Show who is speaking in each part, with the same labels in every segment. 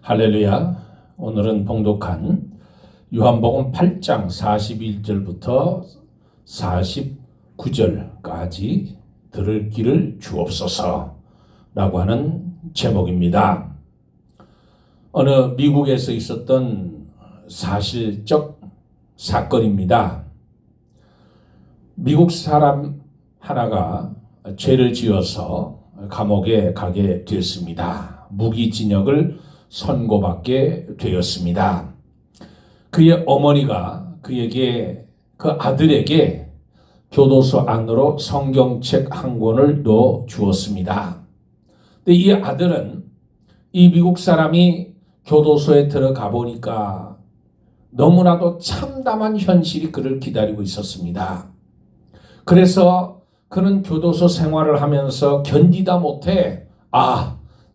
Speaker 1: 할렐루야. 오늘은 봉독한 요한복음 8장 41절부터 49절까지 들을 길을 주옵소서 라고 하는 제목입니다. 어느 미국에서 있었던 사실적 사건입니다. 미국 사람 하나가 죄를 지어서 감옥에 가게 됐습니다. 무기징역을 선고받게 되었습니다. 그의 어머니가 그 아들에게 교도소 안으로 성경책 한 권을 넣어 주었습니다. 근데 이 아들은 이 미국 사람이 교도소에 들어가 보니까 너무나도 참담한 현실이 그를 기다리고 있었습니다. 그래서 그는 교도소 생활을 하면서 견디다 못해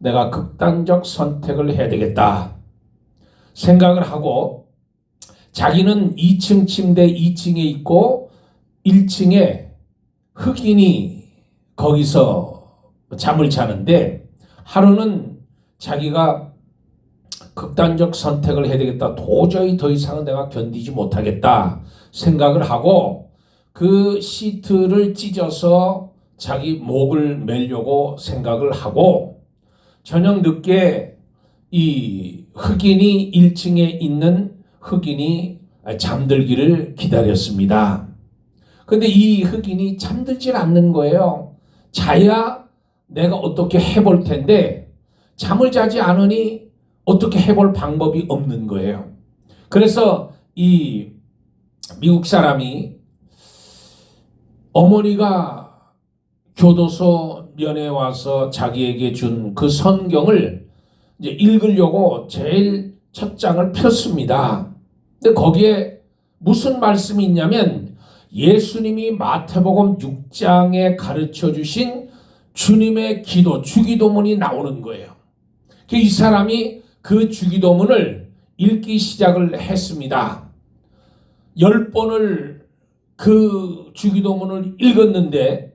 Speaker 1: 내가 극단적 선택을 해야 되겠다 생각을 하고, 자기는 2층 침대 2층에 있고 1층에 흑인이 거기서 잠을 자는데, 하루는 자기가 극단적 선택을 해야 되겠다, 도저히 더 이상은 내가 견디지 못하겠다 생각을 하고 그 시트를 찢어서 자기 목을 매려고 생각을 하고, 저녁 늦게 이 흑인이 1층에 있는 흑인이 잠들기를 기다렸습니다. 근데 이 흑인이 잠들질 않는 거예요. 자야 내가 어떻게 해볼 텐데 잠을 자지 않으니 어떻게 해볼 방법이 없는 거예요. 그래서 이 미국 사람이 어머니가 교도소 면회 와서 자기에게 준 그 성경을 이제 읽으려고 제일 첫 장을 폈습니다. 근데 거기에 무슨 말씀이 있냐면 예수님이 마태복음 6장에 가르쳐 주신 주님의 기도, 주기도문이 나오는 거예요. 이 사람이 그 주기도문을 읽기 시작을 했습니다. 10번을 그 주기도문을 읽었는데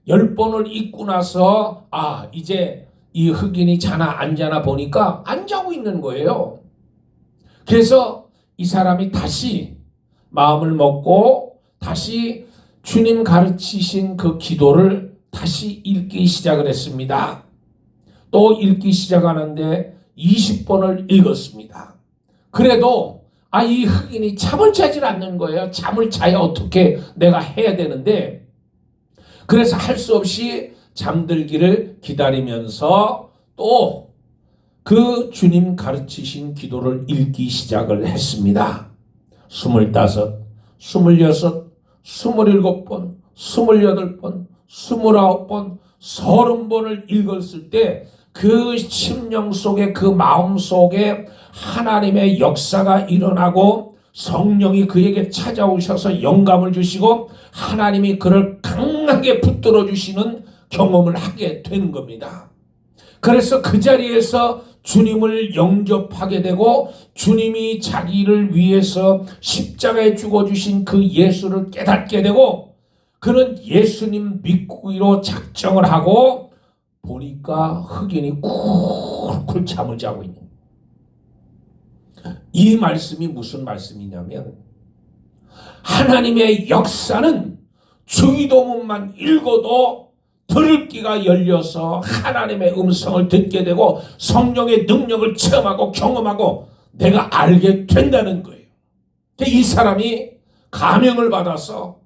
Speaker 1: 10번을 읽고 나서 이제 이 흑인이 자나 안 자나 보니까 안 자고 있는 거예요. 그래서 이 사람이 다시 마음을 먹고 다시 주님 가르치신 그 기도를 다시 읽기 시작을 했습니다. 또 읽기 시작하는데 20번을 읽었습니다. 그래도 이 흑인이 잠을 자질 않는 거예요. 잠을 자야 어떻게 내가 해야 되는데, 그래서 할 수 없이 잠들기를 기다리면서 또 그 주님 가르치신 기도를 읽기 시작을 했습니다. 25, 26, 27번, 28번, 29번, 30번을 읽었을 때 그 심령 속에, 그 마음 속에 하나님의 역사가 일어나고 성령이 그에게 찾아오셔서 영감을 주시고 하나님이 그를 강하게 붙들어 주시는 경험을 하게 되는 겁니다. 그래서 그 자리에서 주님을 영접하게 되고 주님이 자기를 위해서 십자가에 죽어주신 그 예수를 깨닫게 되고, 그는 예수님 믿기로 작정을 하고 보니까 흑인이 쿨쿨 잠을 자고 있는 거예요. 이 말씀이 무슨 말씀이냐면, 하나님의 역사는 주기도문만 읽어도 들을 귀가 열려서 하나님의 음성을 듣게 되고 성령의 능력을 체험하고 경험하고 내가 알게 된다는 거예요. 이 사람이 감명을 받아서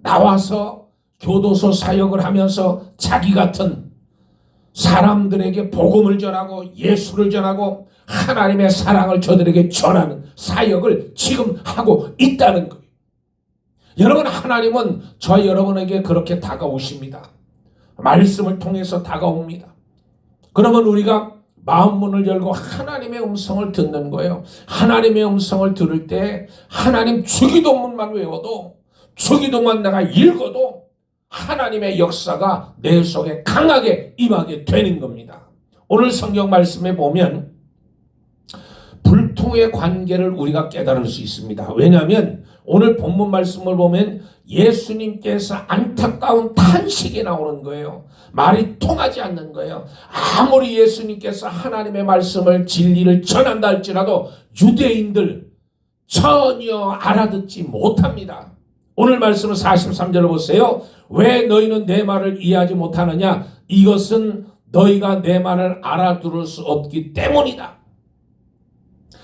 Speaker 1: 나와서 교도소 사역을 하면서 자기 같은 사람들에게 복음을 전하고 예수를 전하고 하나님의 사랑을 저들에게 전하는 사역을 지금 하고 있다는 거예요. 여러분, 하나님은 저 여러분에게 그렇게 다가오십니다. 말씀을 통해서 다가옵니다. 그러면 우리가 마음 문을 열고 하나님의 음성을 듣는 거예요. 하나님의 음성을 들을 때 하나님 주기도문만 외워도, 주기도만 내가 읽어도 하나님의 역사가 내 속에 강하게 임하게 되는 겁니다. 오늘 성경 말씀에 보면 불통의 관계를 우리가 깨달을 수 있습니다. 왜냐하면 오늘 본문 말씀을 보면 예수님께서 안타까운 탄식이 나오는 거예요. 말이 통하지 않는 거예요. 아무리 예수님께서 하나님의 말씀을 진리를 전한다 할지라도 유대인들 전혀 알아듣지 못합니다. 오늘 말씀은 43절을 보세요. 왜 너희는 내 말을 이해하지 못하느냐? 이것은 너희가 내 말을 알아들을 수 없기 때문이다.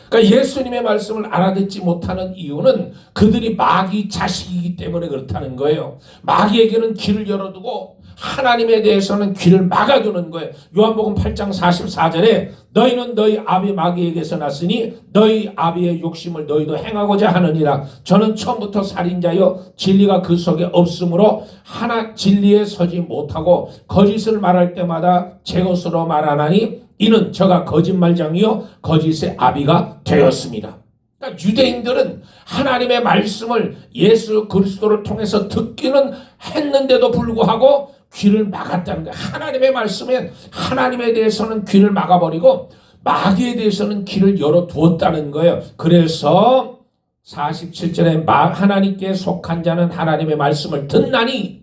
Speaker 1: 그러니까 예수님의 말씀을 알아듣지 못하는 이유는 그들이 마귀 자식이기 때문에 그렇다는 거예요. 마귀에게는 길을 열어두고 하나님에 대해서는 귀를 막아두는 거예요. 요한복음 8장 44절에 너희는 너희 아비 마귀에게서 났으니 너희 아비의 욕심을 너희도 행하고자 하느니라. 저는 처음부터 살인자여 진리가 그 속에 없으므로 하나 진리에 서지 못하고 거짓을 말할 때마다 제 것으로 말하나니 이는 저가 거짓말장이요 거짓의 아비가 되었습니다. 그러니까 유대인들은 하나님의 말씀을 예수 그리스도를 통해서 듣기는 했는데도 불구하고 귀를 막았다는 거예요. 하나님의 말씀에 하나님에 대해서는 귀를 막아버리고 마귀에 대해서는 귀를 열어두었다는 거예요. 그래서 47절에 하나님께 속한 자는 하나님의 말씀을 듣나니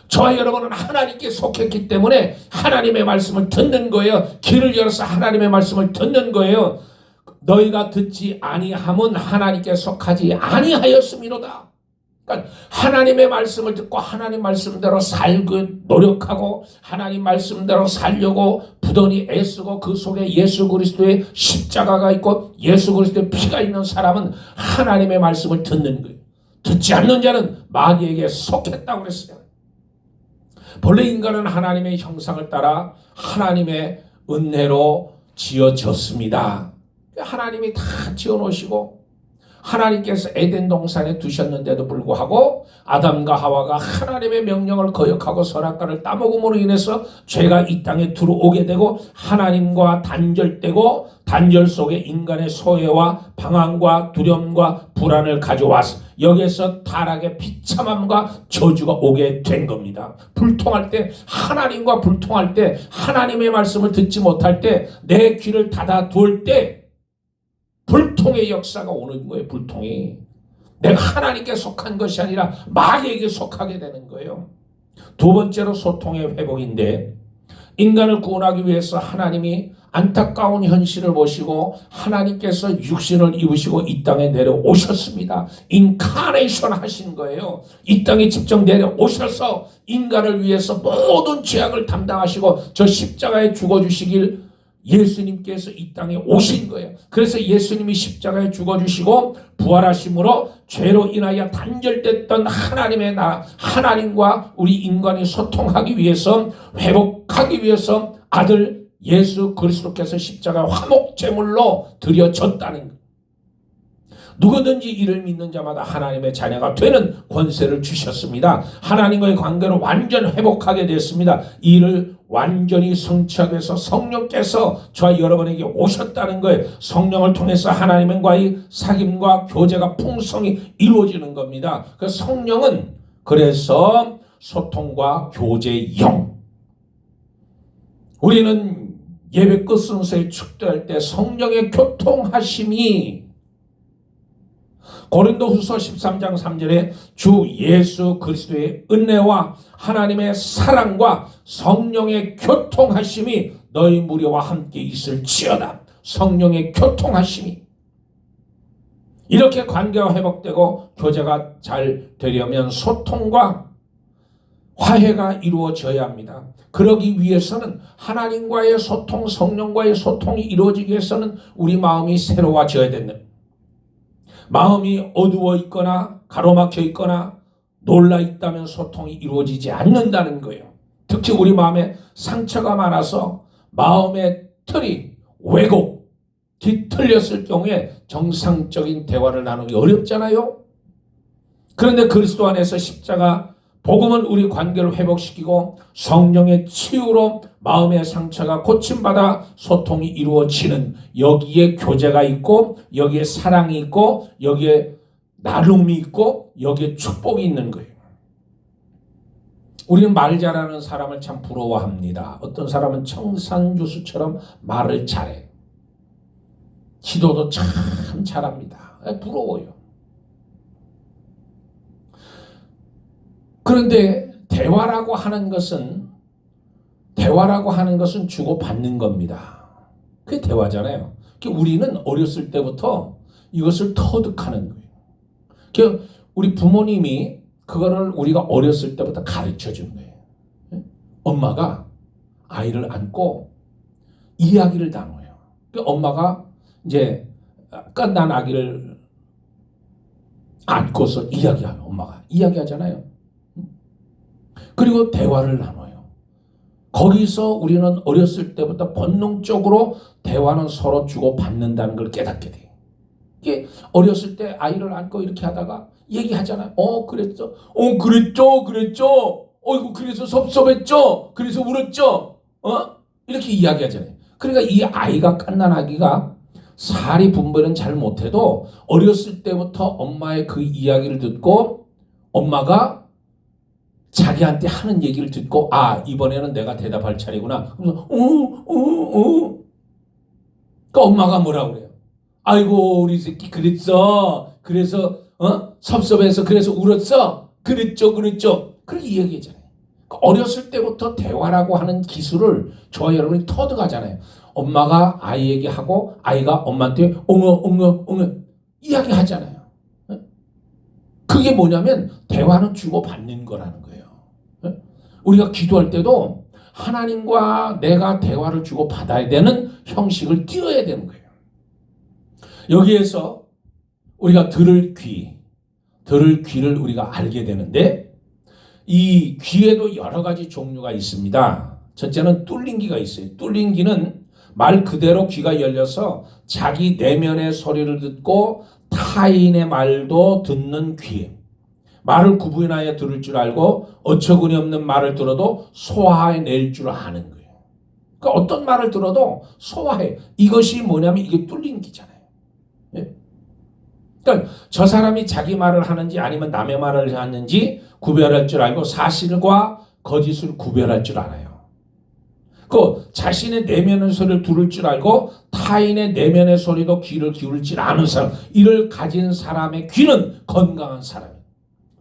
Speaker 1: 저와 여러분은 하나님께 속했기 때문에 하나님의 말씀을 듣는 거예요. 귀를 열어서 하나님의 말씀을 듣는 거예요. 너희가 듣지 아니함은 하나님께 속하지 아니하였음이로다. 그러니까 하나님의 말씀을 듣고 하나님 말씀대로 살고 노력하고 하나님 말씀대로 살려고 부단히 애쓰고 그 속에 예수 그리스도의 십자가가 있고 예수 그리스도의 피가 있는 사람은 하나님의 말씀을 듣는 거예요. 듣지 않는 자는 마귀에게 속했다고 그랬어요. 본래 인간은 하나님의 형상을 따라 하나님의 은혜로 지어졌습니다. 하나님이 다 지어놓으시고 하나님께서 에덴 동산에 두셨는데도 불구하고 아담과 하와가 하나님의 명령을 거역하고 선악과를 따먹음으로 인해서 죄가 이 땅에 들어오게 되고 하나님과 단절되고 단절 속에 인간의 소외와 방황과 두려움과 불안을 가져와서 여기에서 타락의 비참함과 저주가 오게 된 겁니다. 불통할 때 하나님과 불통할 때 하나님의 말씀을 듣지 못할 때 내 귀를 닫아둘 때 불통의 역사가 오는 거예요. 불통이. 내가 하나님께 속한 것이 아니라 마귀에게 속하게 되는 거예요. 두 번째로 소통의 회복인데 인간을 구원하기 위해서 하나님이 안타까운 현실을 보시고 하나님께서 육신을 입으시고 이 땅에 내려오셨습니다. 인카네이션 하신 거예요. 이 땅에 직접 내려오셔서 인간을 위해서 모든 죄악을 담당하시고 저 십자가에 죽어주시길 예수님께서 이 땅에 오신 거예요. 그래서 예수님이 십자가에 죽어주시고 부활하심으로 죄로 인하여 단절됐던 하나님의 나라, 하나님과 우리 인간이 소통하기 위해서 회복하기 위해서 아들 예수 그리스도께서 십자가 화목제물로 드려졌다는 거예요. 누구든지 이를 믿는 자마다 하나님의 자녀가 되는 권세를 주셨습니다. 하나님과의 관계를 완전 회복하게 됐습니다. 이를 완전히 성취하기 위해서 성령께서 저와 여러분에게 오셨다는 거예요. 성령을 통해서 하나님과의 사귐과 교제가 풍성히 이루어지는 겁니다. 그 성령은 그래서 소통과 교제의 영. 우리는 예배 끝 순서에 축도할 때 성령의 교통하심이 고린도후서 13장 3절에 주 예수 그리스도의 은혜와 하나님의 사랑과 성령의 교통하심이 너희 무리와 함께 있을지어다. 성령의 교통하심이. 이렇게 관계가 회복되고 교제가 잘 되려면 소통과 화해가 이루어져야 합니다. 그러기 위해서는 하나님과의 소통, 성령과의 소통이 이루어지기 위해서는 우리 마음이 새로워져야 된다. 마음이 어두워 있거나 가로막혀 있거나 놀라 있다면 소통이 이루어지지 않는다는 거예요. 특히 우리 마음에 상처가 많아서 마음의 틀이 왜곡, 뒤틀렸을 경우에 정상적인 대화를 나누기 어렵잖아요. 그런데 그리스도 안에서 십자가 복음은 우리 관계를 회복시키고 성령의 치유로 마음의 상처가 고침받아 소통이 이루어지는, 여기에 교제가 있고 여기에 사랑이 있고 여기에 나눔이 있고 여기에 축복이 있는 거예요. 우리는 말 잘하는 사람을 참 부러워합니다. 어떤 사람은 청산유수처럼 말을 잘해. 기도도 참 잘합니다. 부러워요. 그런데 대화라고 하는 것은 주고받는 겁니다. 그게 대화잖아요. 우리는 어렸을 때부터 이것을 터득하는 거예요. 우리 부모님이 그거를 우리가 어렸을 때부터 가르쳐 준 거예요. 엄마가 아이를 안고 이야기를 나눠요. 엄마가 이제 끝난 아기를 안고서 이야기하면 엄마가 이야기하잖아요. 그리고 대화를 나눠요. 거기서 우리는 어렸을 때부터 본능적으로 대화는 서로 주고받는다는 걸 깨닫게 돼요. 이게 어렸을 때 아이를 안고 이렇게 하다가 얘기하잖아요. 그랬죠. 그랬죠. 어이구, 그래서 섭섭했죠. 그래서 울었죠. 이렇게 이야기하잖아요. 그러니까 이 아이가 갓난 아기가 사리 분별은 잘 못해도 어렸을 때부터 엄마의 그 이야기를 듣고 엄마가 자기한테 하는 얘기를 듣고 이번에는 내가 대답할 차례구나. 그래서 그러니까 엄마가 뭐라고 그래요? 아이고 우리 새끼 그랬어. 그래서 섭섭해서 그래서 울었어. 그랬죠. 그렇게 이야기하잖아요. 어렸을 때부터 대화라고 하는 기술을 저와 여러분이 터득하잖아요. 엄마가 아이에게 하고 아이가 엄마한테 엉어 이야기하잖아요. 그게 뭐냐면 대화는 주고받는 거라는 거예요. 우리가 기도할 때도 하나님과 내가 대화를 주고받아야 되는 형식을 띄어야 되는 거예요. 여기에서 우리가 들을 귀를 우리가 알게 되는데 이 귀에도 여러 가지 종류가 있습니다. 첫째는 뚫린 귀가 있어요. 뚫린 귀는 말 그대로 귀가 열려서 자기 내면의 소리를 듣고 타인의 말도 듣는 귀. 말을 구분하여 들을 줄 알고 어처구니 없는 말을 들어도 소화해낼 줄 아는 거예요. 그러니까 어떤 말을 들어도 소화해. 이것이 뭐냐면 이게 뚫린 귀잖아요. 예? 그러니까 저 사람이 자기 말을 하는지 아니면 남의 말을 하는지 구별할 줄 알고 사실과 거짓을 구별할 줄 알아요. 그 자신의 내면의 소리를 들을 줄 알고 타인의 내면의 소리도 귀를 기울일 줄 아는 사람, 이를 가진 사람의 귀는 건강한 사람이에요.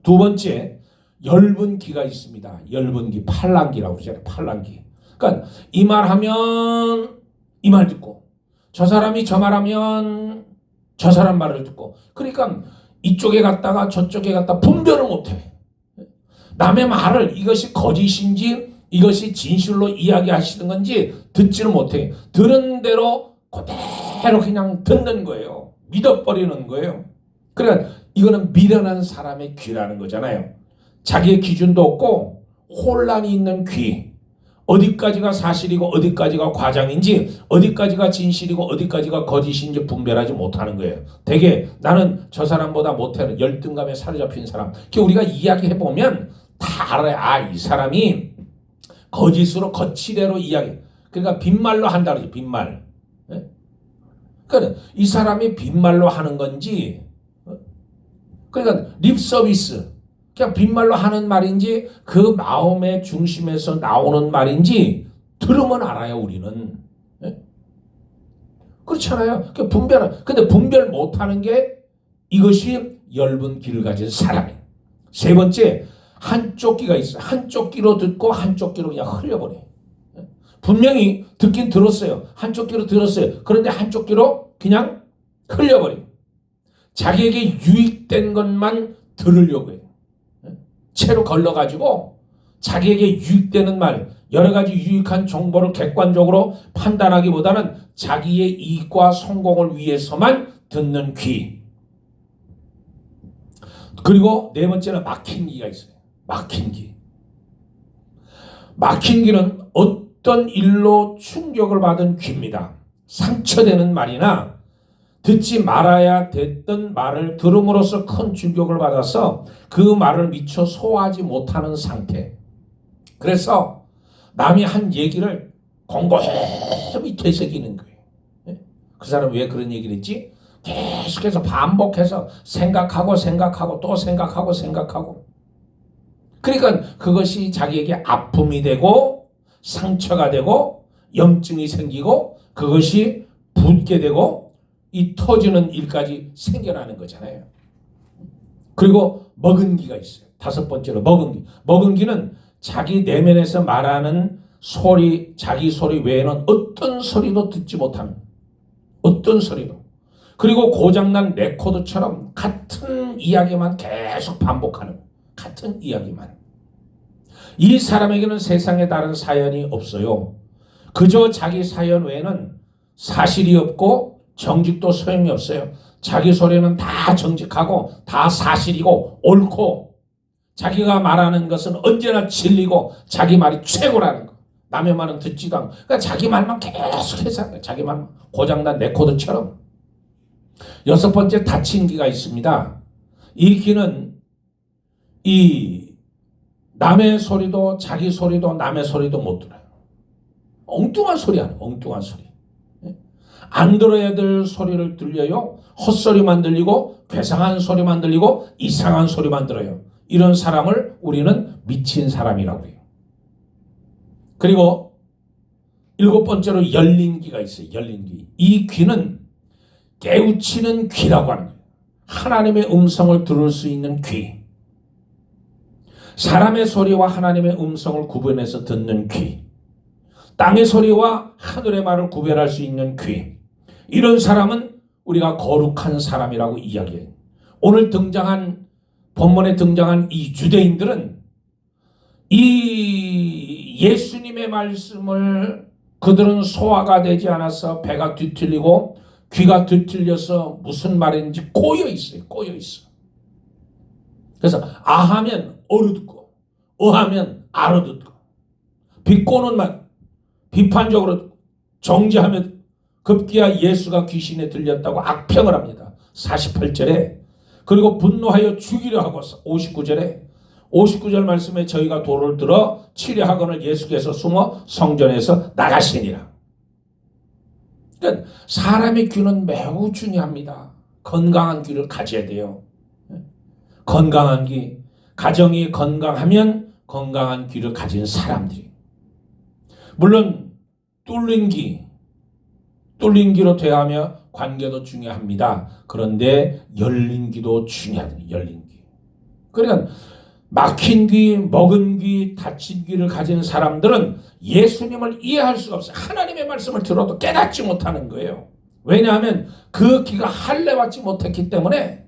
Speaker 1: 두 번째, 엷은 귀가 있습니다. 엷은 귀, 팔랑귀라고 그러잖아요. 팔랑귀. 그러니까 이 말하면 이 말 듣고 저 사람이 저 말하면 저 사람 말을 듣고, 그러니까 이쪽에 갔다가 저쪽에 갔다 분별을 못해. 남의 말을 이것이 거짓인지 이것이 진실로 이야기하시는 건지 듣지를 못해. 들은 대로 그대로 그냥 듣는 거예요. 믿어버리는 거예요. 그러니까 이거는 미련한 사람의 귀라는 거잖아요. 자기의 기준도 없고 혼란이 있는 귀. 어디까지가 사실이고 어디까지가 과장인지, 어디까지가 진실이고 어디까지가 거짓인지 분별하지 못하는 거예요. 되게 나는 저 사람보다 못하는 열등감에 사로잡힌 사람. 우리가 이야기해보면 다 알아요. 이 사람이 거짓으로 거치대로 이야기. 그러니까 빈말로 한다 그러지. 빈말. 그러니까 이 사람이 빈말로 하는 건지, 그러니까 립 서비스. 그냥 빈말로 하는 말인지 그 마음의 중심에서 나오는 말인지 들으면 알아요, 우리는. 그렇잖아요. 근데 분별 못하는 게 이것이 엷은 귀를 가진 사람이에요. 세 번째, 한쪽 귀가 있어요. 한쪽 귀로 듣고 한쪽 귀로 그냥 흘려버려요. 분명히 듣긴 들었어요. 한쪽 귀로 들었어요. 그런데 한쪽 귀로 그냥 흘려버려요. 자기에게 유익된 것만 들으려고 해요. 채로 걸러가지고 자기에게 유익되는 말, 여러 가지 유익한 정보를 객관적으로 판단하기보다는 자기의 이익과 성공을 위해서만 듣는 귀. 그리고 네 번째는 막힌 귀가 있어요. 막힌 귀. 막힌 귀는 어떤 일로 충격을 받은 귀입니다. 상처되는 말이나 듣지 말아야 됐던 말을 들음으로써 큰 충격을 받아서 그 말을 미처 소화하지 못하는 상태. 그래서 남이 한 얘기를 곰곰이 되새기는 거예요. 그 사람 왜 그런 얘기를 했지? 계속해서 반복해서 생각하고 또 생각하고. 그러니까 그것이 자기에게 아픔이 되고 상처가 되고 염증이 생기고 그것이 붓게 되고 이 터지는 일까지 생겨나는 거잖아요. 그리고 먹은 기가 있어요. 다섯 번째로 먹은 귀. 먹은 귀는 자기 내면에서 말하는 소리, 자기 소리 외에는 어떤 소리도 듣지 못하는, 어떤 소리도. 그리고 고장난 레코드처럼 같은 이야기만 계속 반복하는, 같은 이야기만. 이 사람에게는 세상에 다른 사연이 없어요. 그저 자기 사연 외에는 사실이 없고 정직도 소용이 없어요. 자기 소리는 다 정직하고 다 사실이고 옳고, 자기가 말하는 것은 언제나 진리고 자기 말이 최고라는 거. 남의 말은 듣지도 않고, 그러니까 자기 말만 계속해서 자기 말만, 고장난 레코드처럼. 여섯 번째, 닫힌 귀가 있습니다. 이 귀는 이 남의 소리도 자기 소리도 남의 소리도 못 들어요. 엉뚱한 소리 하는, 엉뚱한 소리. 안 들어야 될 소리를 들려요. 헛소리만 들리고 괴상한 소리만 들리고 이상한 소리만 들어요. 이런 사람을 우리는 미친 사람이라고 해요. 그리고 일곱 번째로 열린 귀가 있어요. 열린 귀. 이 귀는 깨우치는 귀라고 하는 거예요. 하나님의 음성을 들을 수 있는 귀. 사람의 소리와 하나님의 음성을 구분해서 듣는 귀. 땅의 소리와 하늘의 말을 구별할 수 있는 귀. 이런 사람은 우리가 거룩한 사람이라고 이야기해요. 오늘 본문에 등장한 이 유대인들은 이 예수님의 말씀을 그들은 소화가 되지 않아서 배가 뒤틀리고 귀가 뒤틀려서 무슨 말인지 꼬여 있어요. 꼬여 있어. 그래서 아하면 어루듣고 어하면 알아듣고, 비꼬는 말 비판적으로 정죄하면 급기야 예수가 귀신에 들렸다고 악평을 합니다. 48절에. 그리고 분노하여 죽이려 하고 59절 말씀에 저희가 돌을 들어 치려하거늘 예수께서 숨어 성전에서 나가시니라. 그러니까 사람의 귀는 매우 중요합니다. 건강한 귀를 가져야 돼요. 건강한 귀. 가정이 건강하면 건강한 귀를 가진 사람들이. 물론 뚫린 귀로 대하며 관계도 중요합니다. 그런데 열린 귀도 중요합니다. 열린 귀. 그러니까 막힌 귀, 먹은 귀, 닫힌 귀를 가진 사람들은 예수님을 이해할 수가 없어요. 하나님의 말씀을 들어도 깨닫지 못하는 거예요. 왜냐하면 그 귀가 할례받지 못했기 때문에.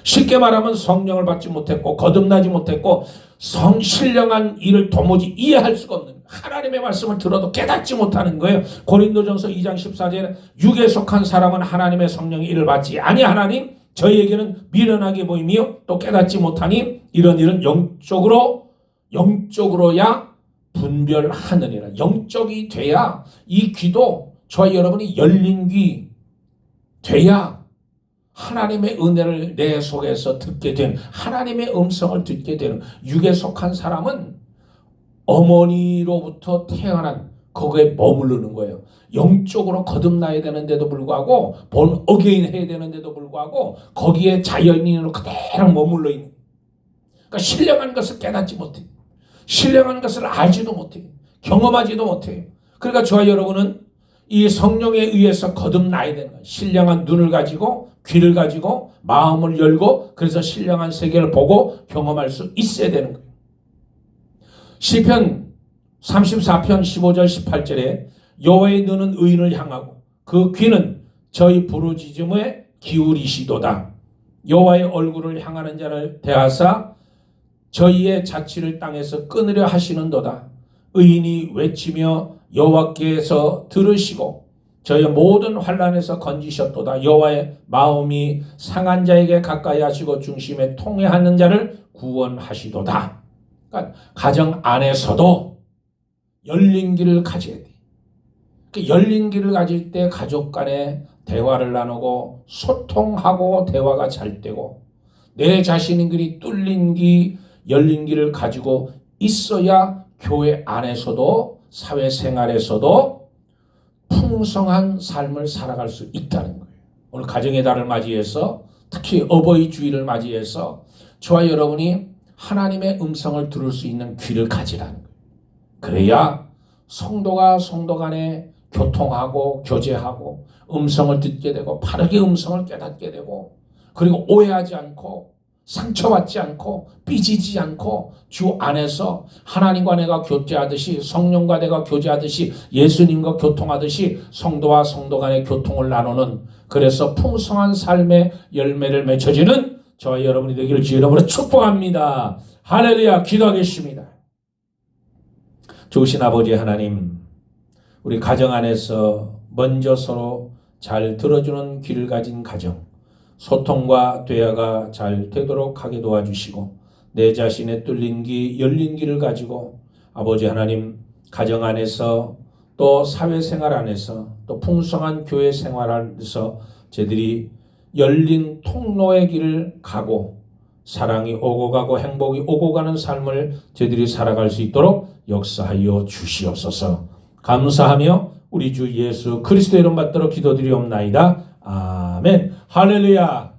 Speaker 1: 쉽게 말하면 성령을 받지 못했고 거듭나지 못했고 신령한 일을 도무지 이해할 수가 없는, 하나님의 말씀을 들어도 깨닫지 못하는 거예요. 고린도전서 2장 14절에 육에 속한 사람은 하나님의 성령의 일을 받지 아니하나니 저희에게는 미련하게 보이며 또 깨닫지 못하니 이런 일은 영적으로야 분별하느니라. 영적이 돼야, 이 귀도 저와 여러분이 열린 귀 돼야 하나님의 은혜를 내 속에서 듣게 되는, 하나님의 음성을 듣게 되는. 육에 속한 사람은 어머니로부터 태어난 거기에 머무르는 거예요. 영적으로 거듭나야 되는데도 불구하고, 본 어게인 해야 되는데도 불구하고 거기에 자연인으로 그대로 머물러 있는. 그러니까 신령한 것을 깨닫지 못해. 신령한 것을 알지도 못해. 경험하지도 못해. 그러니까 저와 여러분은 이 성령에 의해서 거듭나야 되는 거예요. 신령한 눈을 가지고, 귀를 가지고, 마음을 열고, 그래서 신령한 세계를 보고 경험할 수 있어야 되는 거예요. 시편 34편 15절 18절에 여호와의 눈은 의인을 향하고 그 귀는 저희 부르짖음에 기울이시도다. 여호와의 얼굴을 향하는 자를 대하사 저희의 자취를 땅에서 끊으려 하시는도다. 의인이 외치며 여호와께서 들으시고 저희 모든 환난에서 건지셨도다. 여호와의 마음이 상한 자에게 가까이 하시고 중심에 통회하는 자를 구원하시도다. 그러니까 가정 안에서도 열린 길을 가져야 돼. 그 열린 길을 가질 때 가족 간에 대화를 나누고 소통하고 대화가 잘 되고, 내 자신이 뚫린 길, 열린 길을 가지고 있어야 교회 안에서도 사회생활에서도 풍성한 삶을 살아갈 수 있다는 거예요. 오늘 가정의 달을 맞이해서, 특히 어버이 주일을 맞이해서 저와 여러분이 하나님의 음성을 들을 수 있는 귀를 가지라는 거예요. 그래야 성도가 성도 간에 교통하고 교제하고 음성을 듣게 되고 바르게 음성을 깨닫게 되고, 그리고 오해하지 않고 상처받지 않고 삐지지 않고 주 안에서 하나님과 내가 교제하듯이 성령과 내가 교제하듯이 예수님과 교통하듯이 성도와 성도 간의 교통을 나누는 그래서 풍성한 삶의 열매를 맺혀지는 저와 여러분이 되기를 주의 이름으로 축복합니다. 할렐루야. 기도하겠습니다. 좋으신 아버지 하나님, 우리 가정 안에서 먼저 서로 잘 들어주는 귀를 가진 가정, 소통과 대화가 잘 되도록 하게 도와주시고 내 자신의 뚫린 귀, 열린 귀를 가지고 아버지 하나님 가정 안에서 또 사회생활 안에서 또 풍성한 교회 생활 안에서 저희들이 열린 통로의 길을 가고 사랑이 오고 가고 행복이 오고 가는 삶을 저희들이 살아갈 수 있도록 역사하여 주시옵소서. 감사하며 우리 주 예수 그리스도 이름 받들어 기도드리옵나이다. 아멘. 할렐루야.